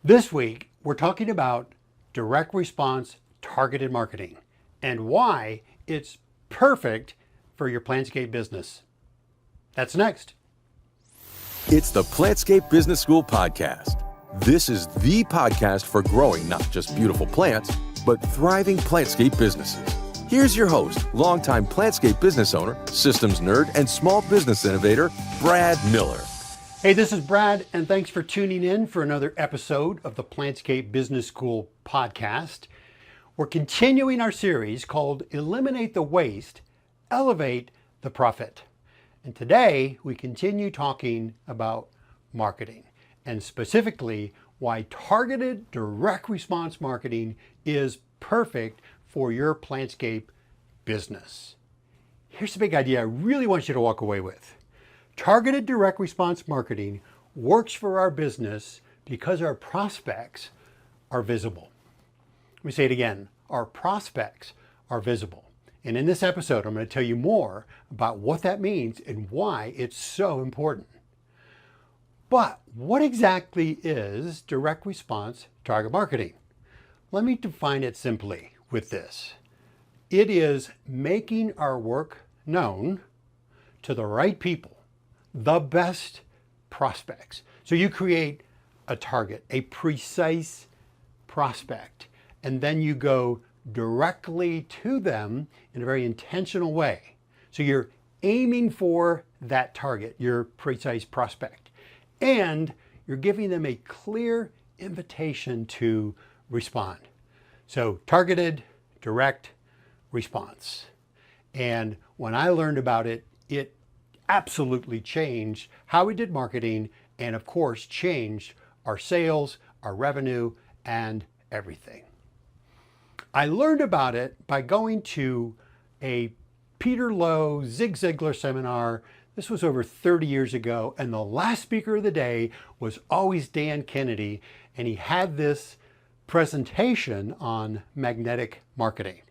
This week, we're talking about direct response targeted marketing and why it's perfect for your Plantscape business. That's next. It's the Plantscape Business School Podcast. This is the podcast for growing not just beautiful plants, but thriving Plantscape businesses. Here's your host, longtime Plantscape business owner, systems nerd, and small business innovator, Brad Miller. Hey, this is Brad, and thanks for tuning in for another episode of the Plantscape Business School Podcast. We're continuing our series called Eliminate the Waste, Elevate the Profit. And today we continue talking about marketing and specifically why targeted direct response marketing is perfect for your Plantscape business. Here's the big idea I really want you to walk away with. Targeted direct response marketing works for our business because our prospects are visible. Let me say it again. Our prospects are visible. And in this episode, I'm going to tell you more about what that means and why it's so important. But what exactly is direct response target marketing? Let me define it simply with this. It is making our work known to the right people, the best prospects. So you create a target, a precise prospect, and then you go directly to them in a very intentional way. So you're aiming for that target, your precise prospect, and you're giving them a clear invitation to respond. So targeted, direct response. And when I learned about it, it absolutely changed how we did marketing and of course changed our sales, our revenue, and everything. I learned about it by going to a Peter Lowe, Zig Ziglar seminar. This was over 30 years ago, and the last speaker of the day was always Dan Kennedy, and he had this presentation on magnetic marketing.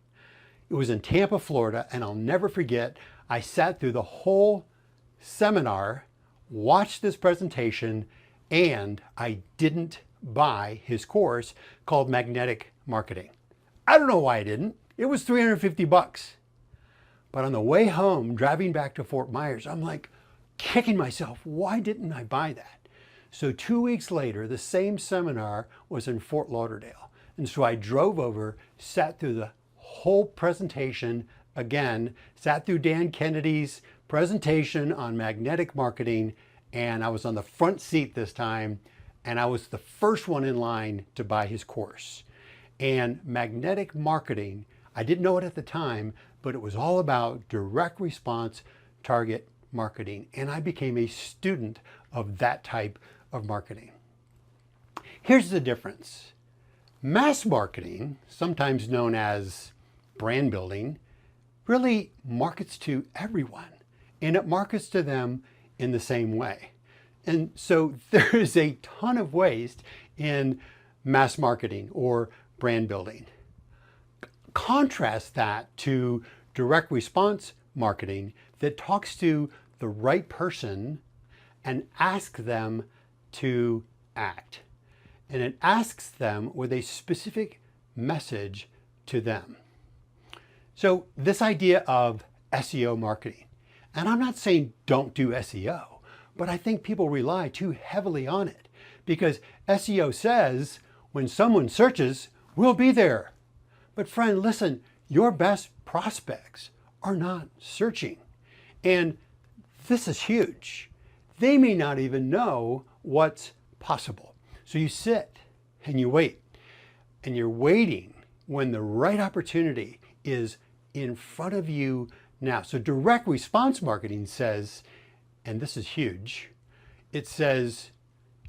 It was in Tampa, Florida, and I'll never forget, I sat through the whole seminar, watched this presentation, and I didn't buy his course called Magnetic Marketing. I don't know why I didn't. It was $350. But on the way home, driving back to Fort Myers, I'm like kicking myself. Why didn't I buy that? So 2 weeks later, the same seminar was in Fort Lauderdale. And so I drove over, sat through the whole presentation again, sat through Dan Kennedy's presentation on magnetic marketing, and I was on the front seat this time, and I was the first one in line to buy his course. And magnetic marketing, I didn't know it at the time, but it was all about direct response target marketing, and I became a student of that type of marketing. Here's the difference. Mass marketing, sometimes known as brand building, really markets to everyone, and it markets to them in the same way. And so there is a ton of waste in mass marketing or brand building. Contrast that to direct response marketing that talks to the right person and asks them to act. And it asks them with a specific message to them. So this idea of SEO marketing, and I'm not saying don't do SEO, but I think people rely too heavily on it because SEO says when someone searches, we'll be there. But friend, listen, your best prospects are not searching. And this is huge. They may not even know what's possible. So you sit and you wait, and you're waiting when the right opportunity is in front of you now. So direct response marketing says, and this is huge, it says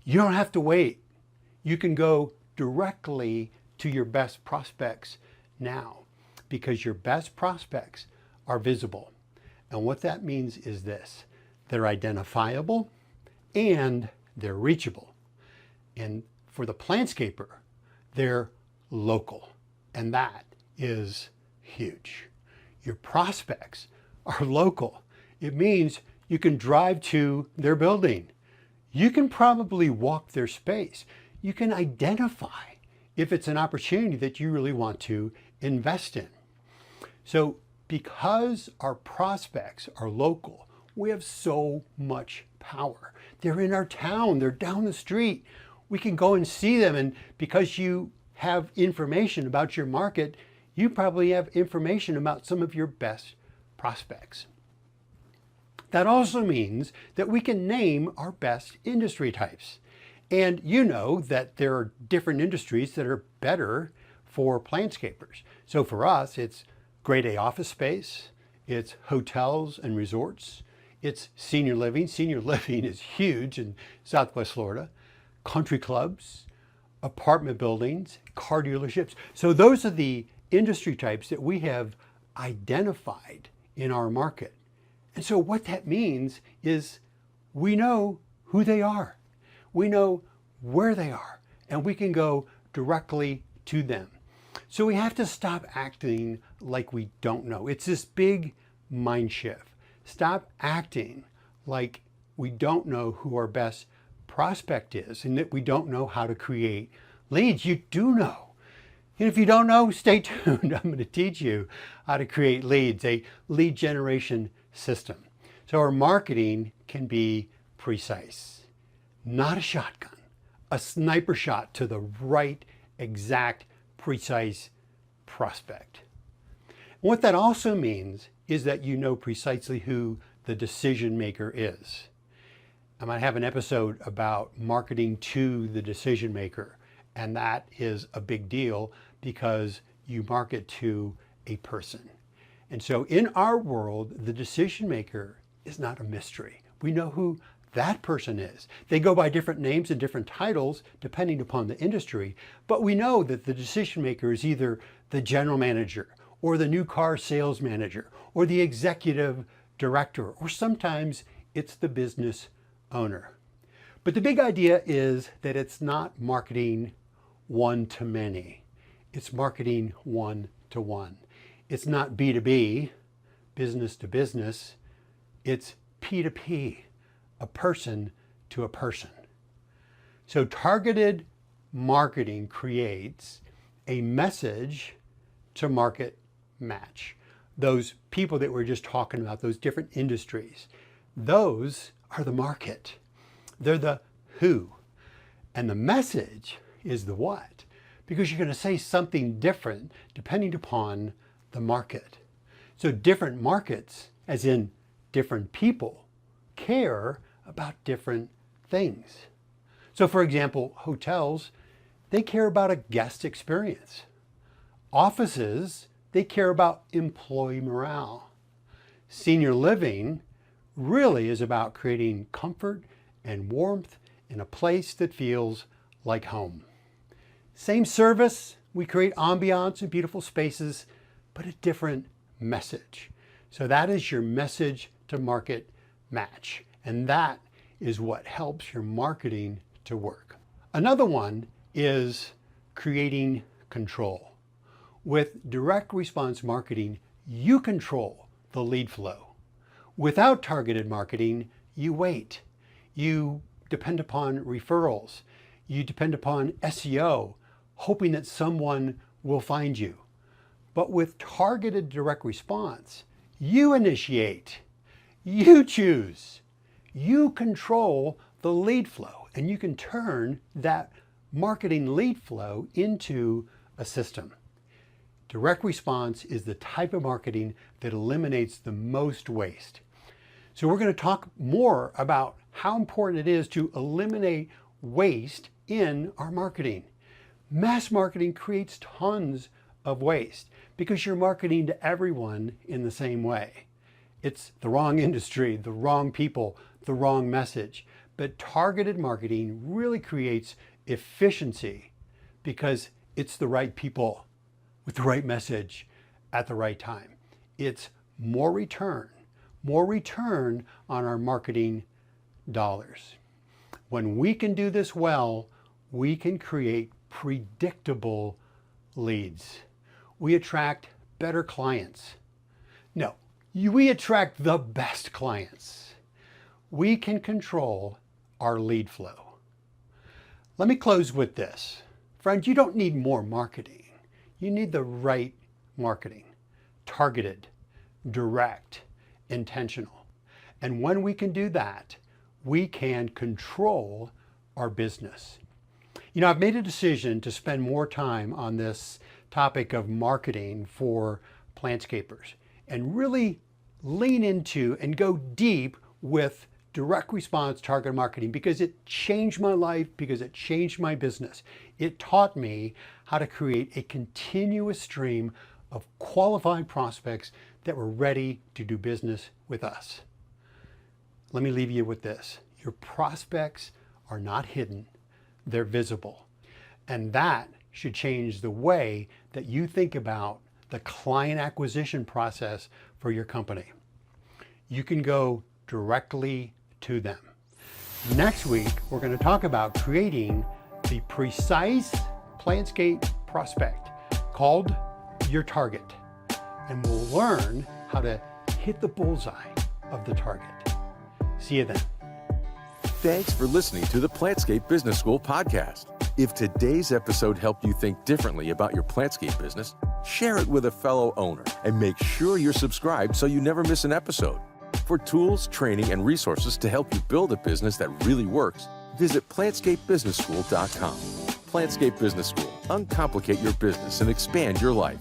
you don't have to wait. You can go directly to your best prospects now because your best prospects are visible. And what that means is this: they're identifiable and they're reachable. And for the Plantscaper, they're local. And that is huge. Your prospects are local. It means you can drive to their building. You can probably walk their space. you can identify if it's an opportunity that you really want to invest in. So because our prospects are local, we have so much power. They're in our town, they're down the street. We can go and see them, and because you have information about your market, you probably have information about some of your best prospects. That also means that we can name our best industry types. And you know that there are different industries that are better for plantscapers. So for us, it's grade A office space, it's hotels and resorts, it's senior living. Senior living is huge in Southwest Florida, country clubs, apartment buildings, car dealerships. So those are the industry types that we have identified in our market. And so what that means is we know who they are. We know where they are, and we can go directly to them. So we have to stop acting like we don't know. It's this big mind shift. Stop acting like we don't know who our best prospect is and that we don't know how to create leads. You do know. And if you don't know, stay tuned. I'm going to teach you how to create leads, a lead generation system. So our marketing can be precise, not a shotgun, a sniper shot to the right, exact, precise prospect. And what that also means is that you know precisely who the decision maker is. I might have an episode about marketing to the decision maker, and that is a big deal because you market to a person. And so in our world, the decision maker is not a mystery. We know who that person is. They go by different names and different titles depending upon the industry, but we know that the decision maker is either the general manager or the new car sales manager or the executive director, or sometimes it's the business owner. But the big idea is that it's not marketing one to many. It's marketing one to one. It's not B2B, business to business. It's P2P, a person to a person. So targeted marketing creates a message to market match. Those people that we're just talking about, those different industries, those are the market. They're the who. And the message is the what, because you're going to say something different depending upon the market. So different markets, as in different people, care about different things. So for example, hotels, they care about a guest experience. Offices, they care about employee morale. Senior living really is about creating comfort and warmth in a place that feels like home. Same service, we create ambiance and beautiful spaces, but a different message. So that is your message to market match. And that is what helps your marketing to work. Another one is creating control. With direct response marketing, you control the lead flow. Without targeted marketing, you wait. You depend upon referrals. You depend upon SEO, hoping that someone will find you. But with targeted direct response, you initiate, you choose, you control the lead flow, and you can turn that marketing lead flow into a system. Direct response is the type of marketing that eliminates the most waste. So we're going to talk more about how important it is to eliminate waste in our marketing. Mass marketing creates tons of waste because you're marketing to everyone in the same way. It's the wrong industry, the wrong people, the wrong message. But targeted marketing really creates efficiency because it's the right people with the right message at the right time. It's more return on our marketing dollars. When we can do this well, we can create predictable leads. We attract better clients. No, we attract the best clients. We can control our lead flow. Let me close with this. Friends, you don't need more marketing. You need the right marketing. Targeted, direct, intentional. And when we can do that, we can control our business. I've made a decision to spend more time on this topic of marketing for plantscapers and really lean into and go deep with direct response target marketing because it changed my life, because it changed my business. It taught me how to create a continuous stream of qualified prospects that were ready to do business with us. Let me leave you with this. Your prospects are not hidden, they're visible. And that should change the way that you think about the client acquisition process for your company. You can go directly to them. Next week, we're going to talk about creating the precise Plantscape prospect called your target. And we'll learn how to hit the bullseye of the target. See you then. Thanks for listening to the Plantscape Business School podcast. If today's episode helped you think differently about your Plantscape business, share it with a fellow owner and make sure you're subscribed so you never miss an episode. For tools, training, and resources to help you build a business that really works, visit plantscapebusinessschool.com. Plantscape Business School. Uncomplicate your business and expand your life.